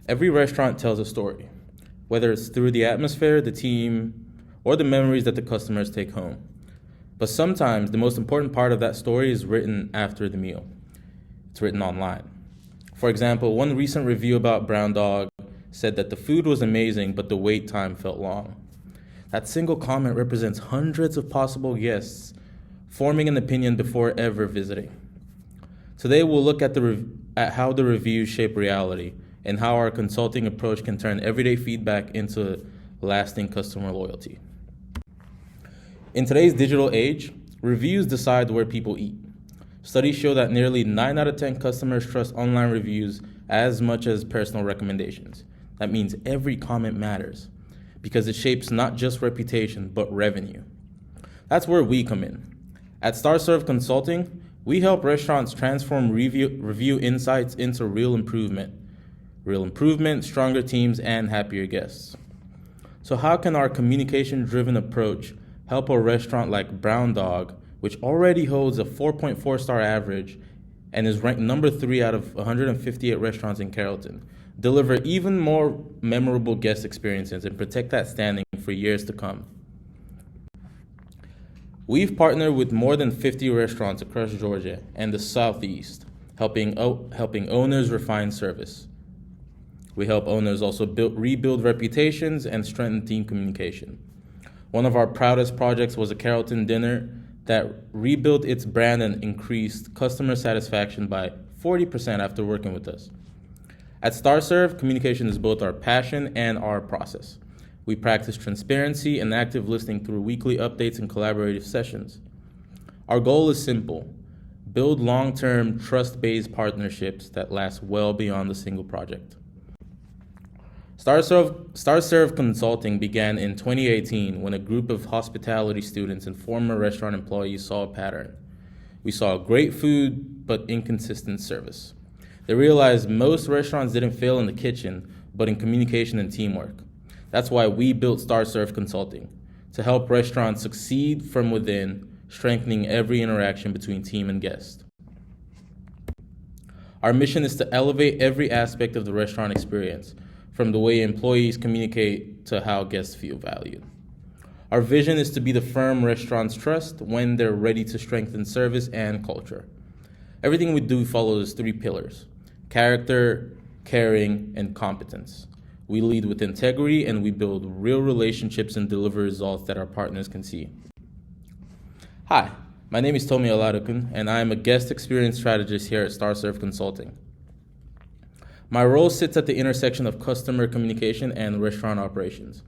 Every restaurant tells a story, whether it's through the atmosphere, the team, or the memories that the customers take home. But sometimes the most important part of that story is written after the meal. It's written online. For example, one recent review about Brown Dog said that the food was amazing, but the wait time felt long. That single comment represents hundreds of possible guests forming an opinion before ever visiting. Today we'll look at how the reviews shape reality and how our consulting approach can turn everyday feedback into lasting customer loyalty. In today's digital age, reviews decide where people eat. Studies show that nearly 9 out of 10 customers trust online reviews as much as personal recommendations. That means every comment matters because it shapes not just reputation, but revenue. That's where we come in. At StarServe Consulting, we help restaurants transform review insights into real improvement, stronger teams, and happier guests. So how can our communication-driven approach help a restaurant like Brown Dog, which already holds a 4.4-star average and is ranked number 3 out of 158 restaurants in Carrollton, deliver even more memorable guest experiences and protect that standing for years to come? We've partnered with more than 50 restaurants across Georgia and the Southeast, helping owners refine service. We help owners also rebuild reputations and strengthen team communication. One of our proudest projects was a Carrollton dinner that rebuilt its brand and increased customer satisfaction by 40% after working with us. At StarServe, communication is both our passion and our process. We practice transparency and active listening through weekly updates and collaborative sessions. Our goal is simple: build long-term, trust-based partnerships that last well beyond a single project. StarServe Consulting began in 2018 when a group of hospitality students and former restaurant employees saw a pattern. We saw great food, but inconsistent service. They realized most restaurants didn't fail in the kitchen, but in communication and teamwork. That's why we built StarServe Consulting, to help restaurants succeed from within, strengthening every interaction between team and guest. Our mission is to elevate every aspect of the restaurant experience, from the way employees communicate to how guests feel valued. Our vision is to be the firm restaurants trust when they're ready to strengthen service and culture. Everything we do follows 3 pillars: character, caring, and competence. We lead with integrity, and we build real relationships and deliver results that our partners can see. Hi, my name is Tomi, and I am a guest experience strategist here at StarServe Consulting. My role sits at the intersection of customer communication and restaurant operations.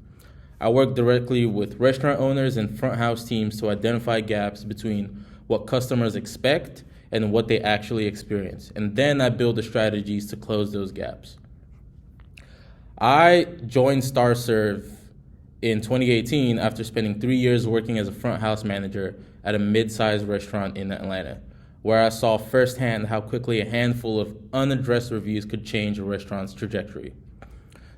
I work directly with restaurant owners and front house teams to identify gaps between what customers expect and what they actually experience, and then I build the strategies to close those gaps. I joined StarServe in 2018 after spending 3 years working as a front house manager at a mid-sized restaurant in Atlanta, where I saw firsthand how quickly a handful of unaddressed reviews could change a restaurant's trajectory.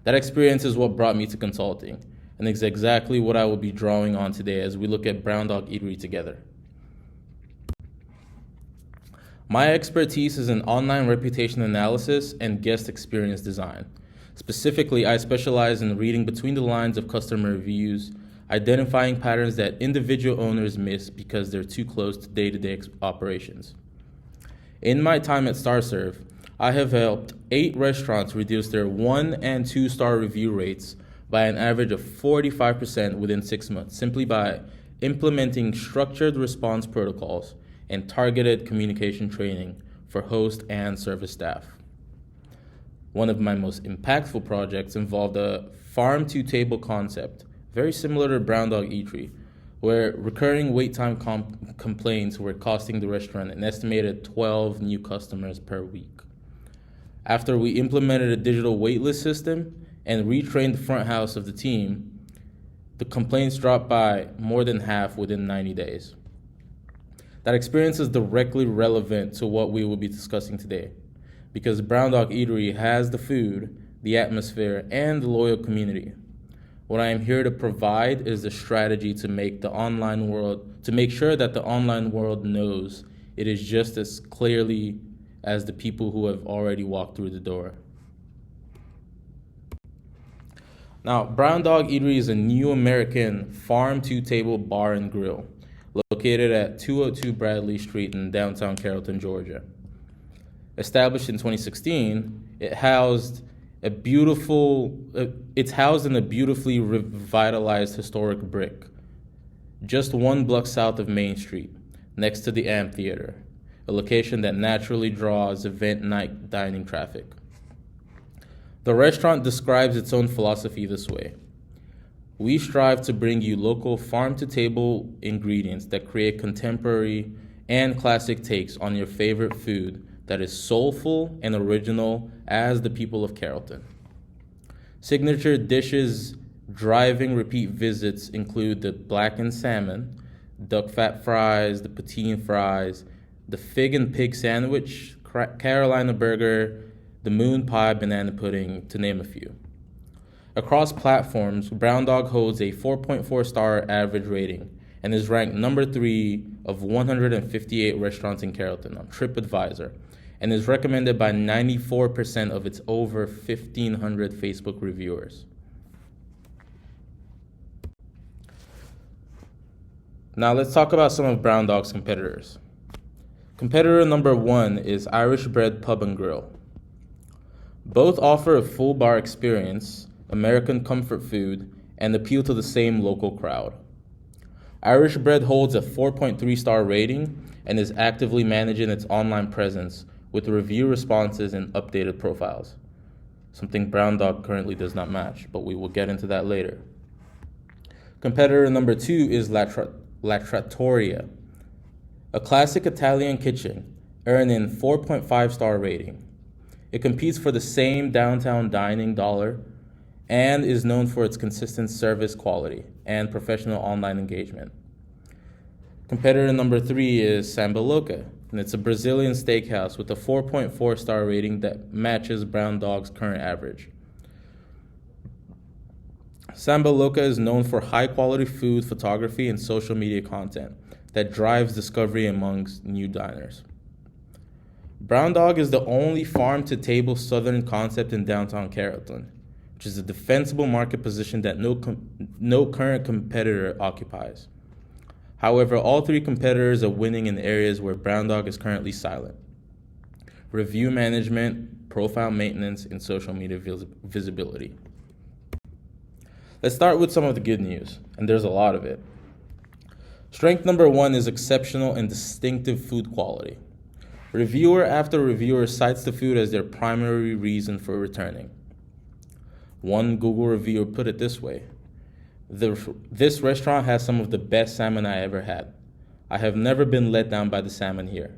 That experience is what brought me to consulting, and is exactly what I will be drawing on today as we look at Brown Dog Eatery together. My expertise is in online reputation analysis and guest experience design. Specifically, I specialize in reading between the lines of customer reviews, identifying patterns that individual owners miss because they're too close to day-to-day operations. In my time at StarServe, I have helped 8 restaurants reduce their 1- and 2-star review rates by an average of 45% within 6 months, simply by implementing structured response protocols and targeted communication training for host and service staff. One of my most impactful projects involved a farm-to-table concept, very similar to Brown Dog Eatery, where recurring wait time complaints were costing the restaurant an estimated 12 new customers per week. After we implemented a digital waitlist system and retrained the front house of the team, the complaints dropped by more than half within 90 days. That experience is directly relevant to what we will be discussing today, because Brown Dog Eatery has the food, the atmosphere, and the loyal community. What I am here to provide is the strategy to make sure that the online world knows it is just as clearly as the people who have already walked through the door. Now, Brown Dog Eatery is a new American farm-to-table bar and grill located at 202 Bradley Street in downtown Carrollton, Georgia. Established in 2016, it's housed in a beautifully revitalized historic brick, just 1 block south of Main Street, next to the amphitheater, a location that naturally draws event night dining traffic. The restaurant describes its own philosophy this way: we strive to bring you local farm-to-table ingredients that create contemporary and classic takes on your favorite food that is soulful and original as the people of Carrollton. Signature dishes driving repeat visits include the blackened salmon, duck fat fries, the poutine fries, the fig and pig sandwich, Carolina burger, the moon pie banana pudding, to name a few. Across platforms, Brown Dog holds a 4.4 star average rating and is ranked number 3 of 158 restaurants in Carrollton on TripAdvisor, and is recommended by 94% of its over 1,500 Facebook reviewers. Now let's talk about some of Brown Dog's competitors. Competitor number 1 is Irish Bread Pub and Grill. Both offer a full bar experience, American comfort food, and appeal to the same local crowd. Irish Bread holds a 4.3 star rating and is actively managing its online presence with review responses and updated profiles, something Brown Dog currently does not match, but we will get into that later. Competitor number 2 is La Trattoria, a classic Italian kitchen, earning 4.5 star rating. It competes for the same downtown dining dollar and is known for its consistent service quality and professional online engagement. Competitor number 3 is Samba Loca, and it's a Brazilian steakhouse with a 4.4 star rating that matches Brown Dog's current average. Samba Loca is known for high quality food photography and social media content that drives discovery amongst new diners. Brown Dog is the only farm-to-table southern concept in downtown Carrollton, which is a defensible market position that no current competitor occupies. However, all 3 competitors are winning in areas where Brown Dog is currently silent: review management, profile maintenance, and social media visibility. Let's start with some of the good news, and there's a lot of it. Strength number 1 is exceptional and distinctive food quality. Reviewer after reviewer cites the food as their primary reason for returning. One Google reviewer put it this way: this restaurant has some of the best salmon I ever had. I have never been let down by the salmon here.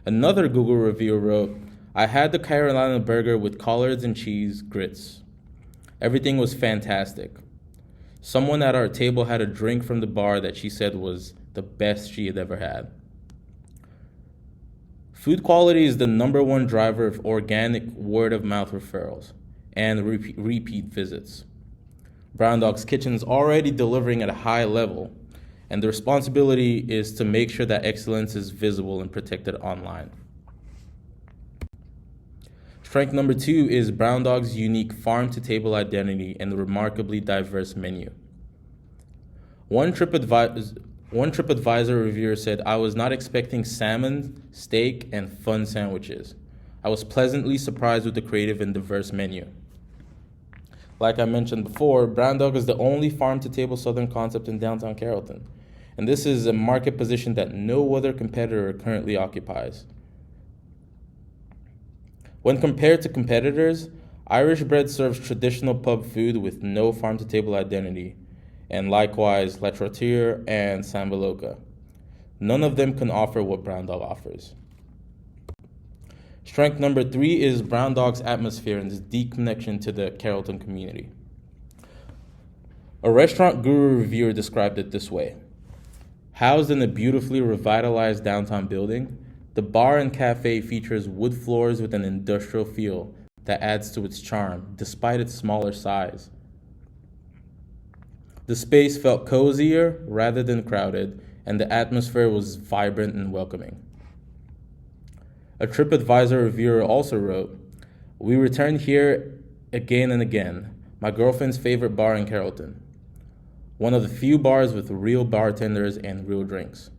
Another Google reviewer wrote, I had the Carolina burger with collards and cheese grits. Everything was fantastic. Someone at our table had a drink from the bar that she said was the best she had ever had. Food quality is the number 1 driver of organic word-of-mouth referrals and repeat visits. Brown Dog's Kitchen is already delivering at a high level, and the responsibility is to make sure that excellence is visible and protected online. Strength number 2 is Brown Dog's unique farm-to-table identity and the remarkably diverse menu. One TripAdvisor reviewer said, I was not expecting salmon, steak, and fun sandwiches. I was pleasantly surprised with the creative and diverse menu. Like I mentioned before, Brown Dog is the only farm-to-table southern concept in downtown Carrollton, and this is a market position that no other competitor currently occupies. When compared to competitors, Irish Bread serves traditional pub food with no farm-to-table identity, and likewise La Trattoria and Samba Loca. None of them can offer what Brown Dog offers. Strength number 3 is Brown Dog's atmosphere and its deep connection to the Carrollton community. A restaurant guru reviewer described it this way: housed in a beautifully revitalized downtown building, the bar and cafe features wood floors with an industrial feel that adds to its charm, despite its smaller size. The space felt cozier rather than crowded, and the atmosphere was vibrant and welcoming. A TripAdvisor reviewer also wrote, we return here again and again. my girlfriend's favorite bar in Carrollton. One of the few bars with real bartenders and real drinks.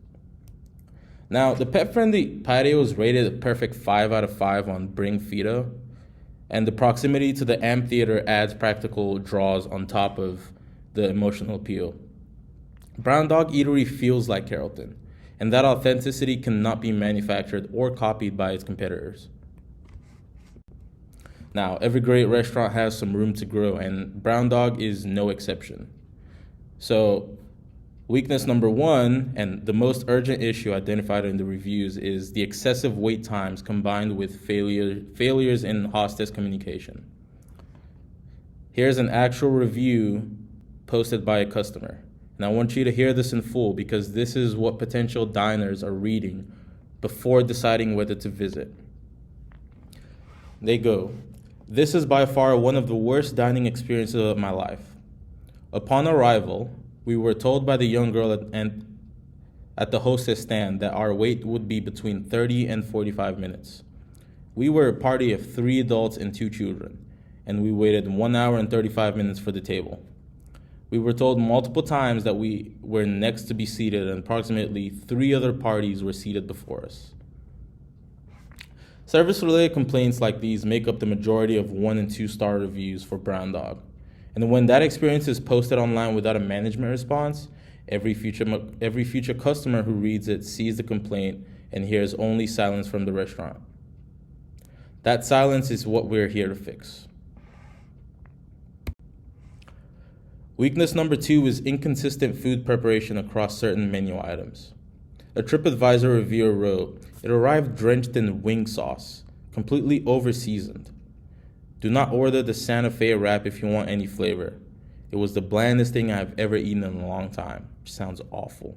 Now, the pet-friendly patio is rated a perfect 5 out of 5 on Bring Fito, and the proximity to the amphitheater adds practical draws on top of the emotional appeal. Brown Dog Eatery feels like Carrollton, and that authenticity cannot be manufactured or copied by its competitors. Now, every great restaurant has some room to grow, and Brown Dog is no exception. So, weakness number 1, and the most urgent issue identified in the reviews, is the excessive wait times combined with failures in hostess communication. Here's an actual review posted by a customer. And I want you to hear this in full because this is what potential diners are reading before deciding whether to visit. They go, "This is by far one of the worst dining experiences of my life. Upon arrival, we were told by the young girl at the hostess stand that our wait would be between 30 and 45 minutes. We were a party of 3 adults and 2 children, and we waited 1 hour and 35 minutes for the table. We were told multiple times that we were next to be seated, and approximately 3 other parties were seated before us." Service-related complaints like these make up the majority of 1 and 2 star reviews for Brown Dog. And when that experience is posted online without a management response, every future customer who reads it sees the complaint and hears only silence from the restaurant. That silence is what we're here to fix. Weakness number 2 is inconsistent food preparation across certain menu items. A TripAdvisor reviewer wrote, "It arrived drenched in wing sauce, completely over-seasoned. Do not order the Santa Fe wrap if you want any flavor. It was the blandest thing I've ever eaten in a long time." Which sounds awful.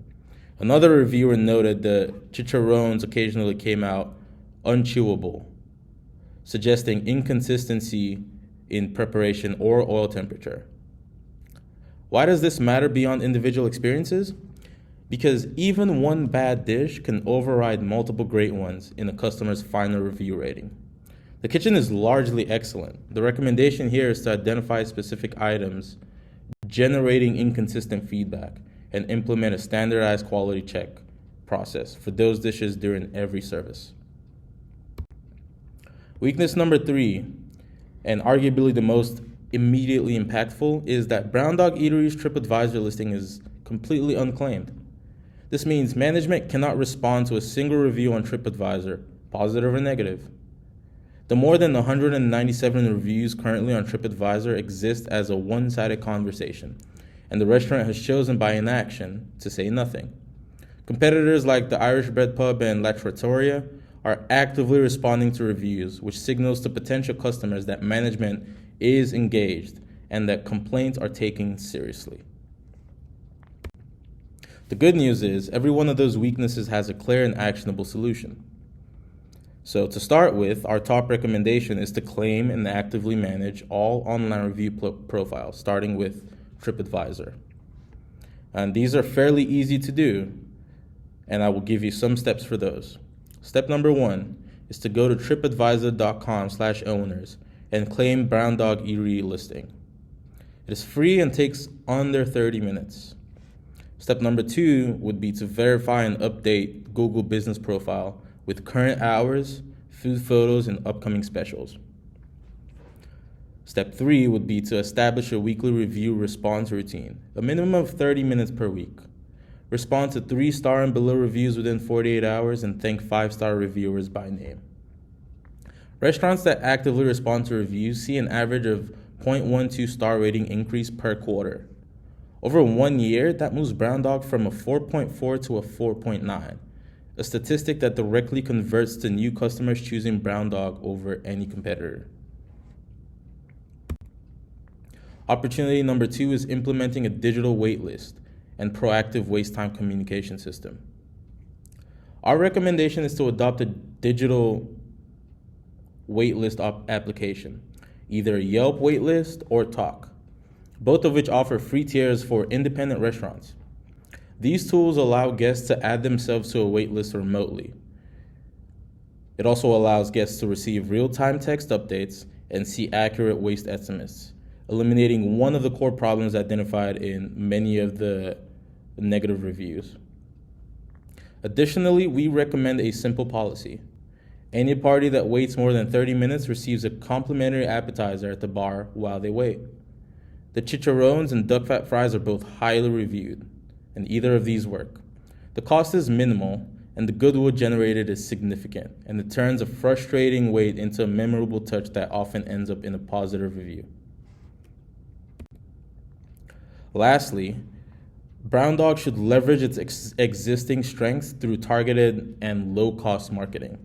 Another reviewer noted the chicharrones occasionally came out unchewable, suggesting inconsistency in preparation or oil temperature. Why does this matter beyond individual experiences? Because even one bad dish can override multiple great ones in a customer's final review rating. The kitchen is largely excellent. The recommendation here is to identify specific items generating inconsistent feedback and implement a standardized quality check process for those dishes during every service. Weakness number 3, and arguably the most immediately impactful, is that Brown Dog Eatery's TripAdvisor listing is completely unclaimed. This means management cannot respond to a single review on TripAdvisor, positive or negative. The more than 197 reviews currently on TripAdvisor exist as a one-sided conversation, and the restaurant has chosen by inaction to say nothing. Competitors like the Irish Bread Pub and La Trattoria are actively responding to reviews, which signals to potential customers that management is engaged and that complaints are taken seriously. The good news is every one of those weaknesses has a clear and actionable solution. So to start with, our top recommendation is to claim and actively manage all online review profiles, starting with TripAdvisor. And these are fairly easy to do, and I will give you some steps for those. Step number 1 is to go to tripadvisor.com/owners and claim Brown Dog Eatery listing. It is free and takes under 30 minutes. Step number 2 would be to verify and update Google Business Profile with current hours, food photos, and upcoming specials. Step 3 would be to establish a weekly review response routine, a minimum of 30 minutes per week. Respond to 3-star and below reviews within 48 hours and thank 5-star reviewers by name. Restaurants that actively respond to reviews see an average of 0.12 star rating increase per quarter. Over 1 year, that moves Brown Dog from a 4.4 to a 4.9, a statistic that directly converts to new customers choosing Brown Dog over any competitor. Opportunity number 2 is implementing a digital wait list and proactive waste time communication system. Our recommendation is to adopt a digital waitlist application, either Yelp Waitlist or Talk, both of which offer free tiers for independent restaurants. These tools allow guests to add themselves to a waitlist remotely. It also allows guests to receive real-time text updates and see accurate waste estimates, eliminating one of the core problems identified in many of the negative reviews. Additionally, we recommend a simple policy. Any party that waits more than 30 minutes receives a complimentary appetizer at the bar while they wait. The chicharrones and duck fat fries are both highly reviewed, and either of these work. The cost is minimal, and the goodwill generated is significant, and it turns a frustrating wait into a memorable touch that often ends up in a positive review. Lastly, Brown Dog should leverage its existing strengths through targeted and low-cost marketing.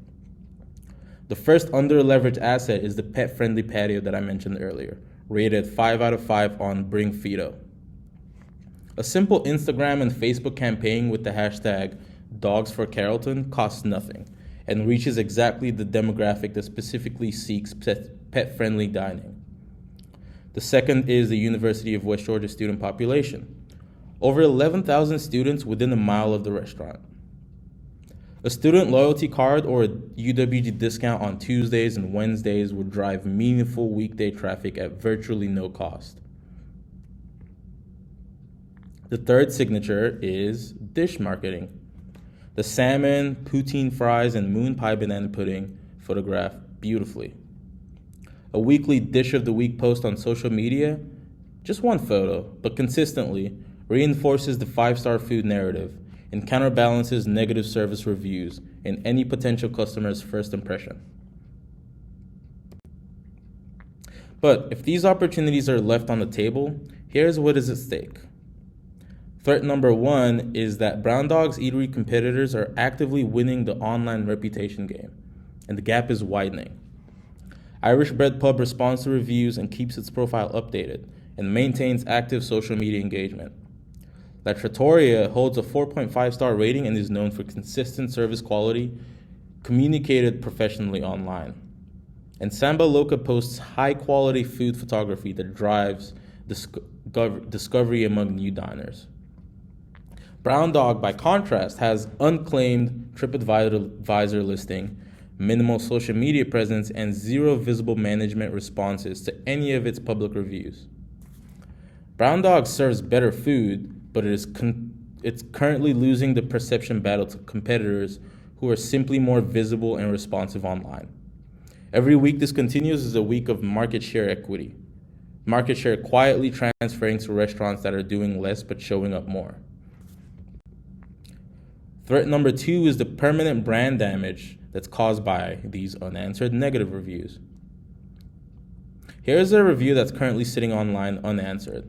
The first under-leveraged asset is the pet-friendly patio that I mentioned earlier, rated 5 out of 5 on Bring Fido. A simple Instagram and Facebook campaign with the hashtag Dogs for Carrollton costs nothing and reaches exactly the demographic that specifically seeks pet-friendly dining. The second is the University of West Georgia student population. Over 11,000 students within a mile of the restaurant. A student loyalty card or a UWG discount on Tuesdays and Wednesdays would drive meaningful weekday traffic at virtually no cost. The third signature is dish marketing. The salmon, poutine fries, and moon pie banana pudding photograph beautifully. A weekly dish of the week post on social media, just one photo, but consistently, reinforces the 5-star food narrative and counterbalances negative service reviews in any potential customer's first impression. But if these opportunities are left on the table, here's what is at stake. Threat number 1 is that Brown Dog's eatery competitors are actively winning the online reputation game, and the gap is widening. Irish Bread Pub responds to reviews and keeps its profile updated and maintains active social media engagement. La Trattoria holds a 4.5-star rating and is known for consistent service quality, communicated professionally online. And Samba Loca posts high-quality food photography that drives discovery among new diners. Brown Dog, by contrast, has unclaimed TripAdvisor listing, minimal social media presence, and zero visible management responses to any of its public reviews. Brown Dog serves better food, but it's currently losing the perception battle to competitors who are simply more visible and responsive online. Every week this continues is a week of market share equity. Market share quietly transferring to restaurants that are doing less but showing up more. Threat number 2 is the permanent brand damage that's caused by these unanswered negative reviews. Here's a review that's currently sitting online unanswered.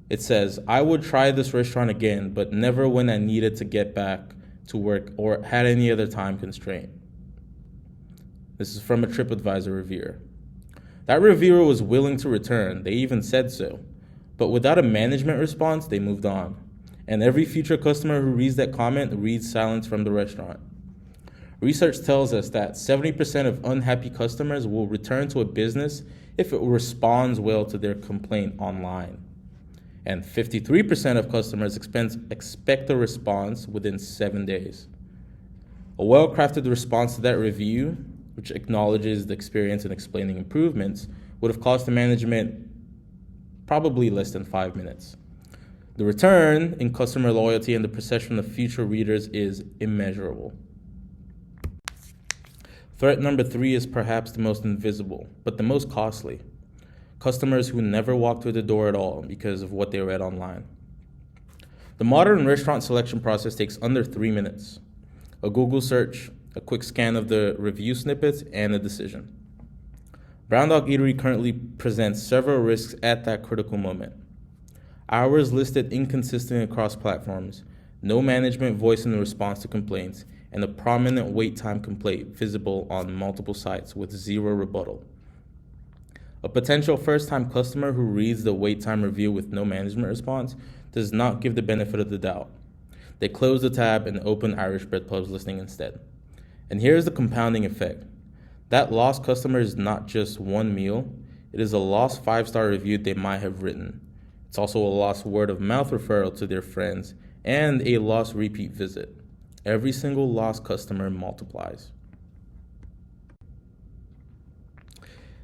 It says, "I would try this restaurant again, but never when I needed to get back to work or had any other time constraint." This is from a TripAdvisor reviewer. That reviewer was willing to return, they even said so, but without a management response, they moved on. And every future customer who reads that comment reads silence from the restaurant. Research tells us that 70% of unhappy customers will return to a business if it responds well to their complaint online. And 53% of customers expect a response within 7 days. A well-crafted response to that review, which acknowledges the experience and explaining improvements, would have cost the management probably less than 5 minutes. The return in customer loyalty and the perception of future readers is immeasurable. Threat number 3 is perhaps the most invisible, but the most costly. Customers who never walk through the door at all because of what they read online. The modern restaurant selection process takes under 3 minutes. A Google search, a quick scan of the review snippets, and a decision. Brown Dog Eatery currently presents several risks at that critical moment. Hours listed inconsistent across platforms, no management voice in the response to complaints, and a prominent wait time complaint visible on multiple sites with zero rebuttal. A potential first-time customer who reads the wait time review with no management response does not give the benefit of the doubt. They close the tab and open Irish Bread Pub's listing instead. And here's the compounding effect. That lost customer is not just one meal, it is a lost 5-star review they might have written. It's also a lost word-of-mouth referral to their friends and a lost repeat visit. Every single lost customer multiplies.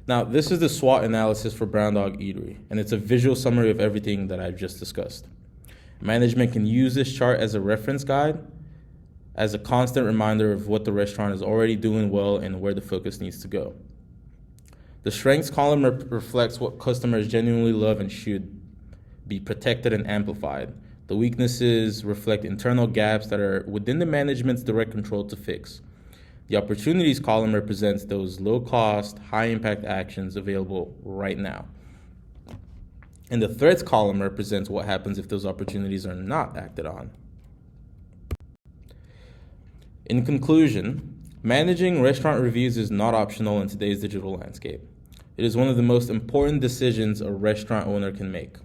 Now, this is the SWOT analysis for Brown Dog Eatery, and it's a visual summary of everything that I've just discussed. Management can use this chart as a reference guide, as a constant reminder of what the restaurant is already doing well and where the focus needs to go. The strengths column reflects what customers genuinely love and should be protected and amplified. The weaknesses reflect internal gaps that are within the management's direct control to fix. The opportunities column represents those low-cost, high-impact actions available right now. And the threats column represents what happens if those opportunities are not acted on. In conclusion, managing restaurant reviews is not optional in today's digital landscape. It is one of the most important decisions a restaurant owner can make.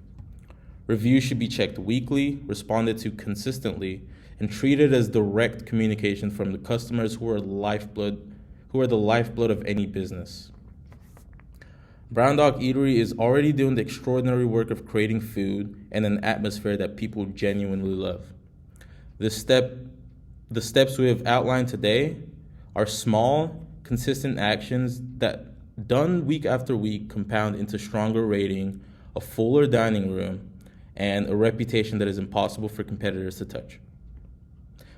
Reviews should be checked weekly, responded to consistently, and treated as direct communication from the customers who are the lifeblood of any business. Brown Dog Eatery is already doing the extraordinary work of creating food and an atmosphere that people genuinely love. The steps we have outlined today are small, consistent actions that, done week after week, compound into stronger rating, a fuller dining room, and a reputation that is impossible for competitors to touch.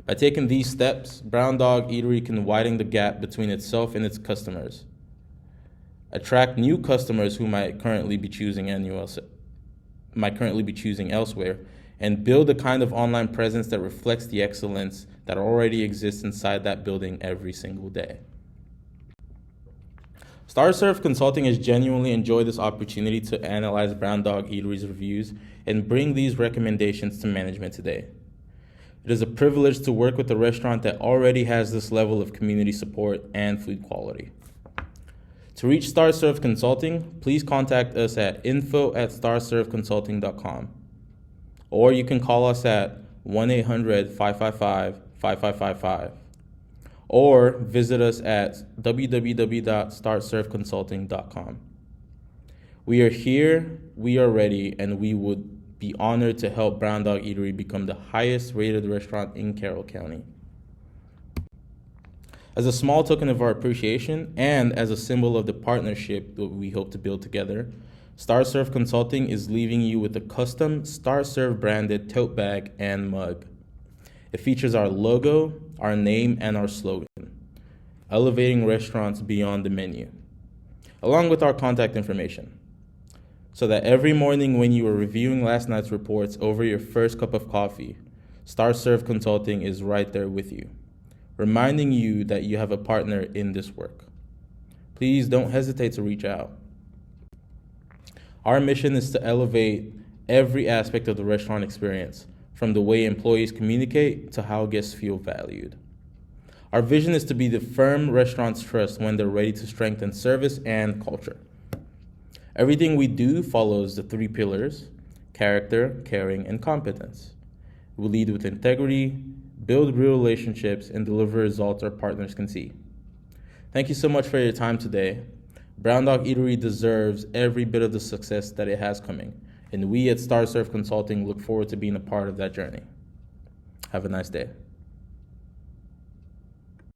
By taking these steps, Brown Dog Eatery can widen the gap between itself and its customers, attract new customers who might currently be choosing elsewhere, and build a kind of online presence that reflects the excellence that already exists inside that building every single day. StarServe Consulting has genuinely enjoyed this opportunity to analyze Brown Dog Eatery's reviews and bring these recommendations to management today. It is a privilege to work with a restaurant that already has this level of community support and food quality. To reach StarServe Consulting, please contact us at info@starserveconsulting.com, or you can call us at 1-800-555-5555, or visit us at www.starserveconsulting.com. We are here, we are ready, and we would be honored to help Brown Dog Eatery become the highest rated restaurant in Carroll County. As a small token of our appreciation and as a symbol of the partnership that we hope to build together, StarServe Consulting is leaving you with a custom StarServe branded tote bag and mug. It features our logo, our name, and our slogan, elevating restaurants beyond the menu, along with our contact information, so that every morning when you are reviewing last night's reports over your first cup of coffee, StarServe Consulting is right there with you, reminding you that you have a partner in this work. Please don't hesitate to reach out. Our mission is to elevate every aspect of the restaurant experience, from the way employees communicate to how guests feel valued. Our vision is to be the firm restaurants trust when they're ready to strengthen service and culture. Everything we do follows the 3 pillars: character, caring, and competence. We lead with integrity, build real relationships, and deliver results our partners can see. Thank you so much for your time today. Brown Dog Eatery deserves every bit of the success that it has coming, and we at StarServe Consulting look forward to being a part of that journey. Have a nice day.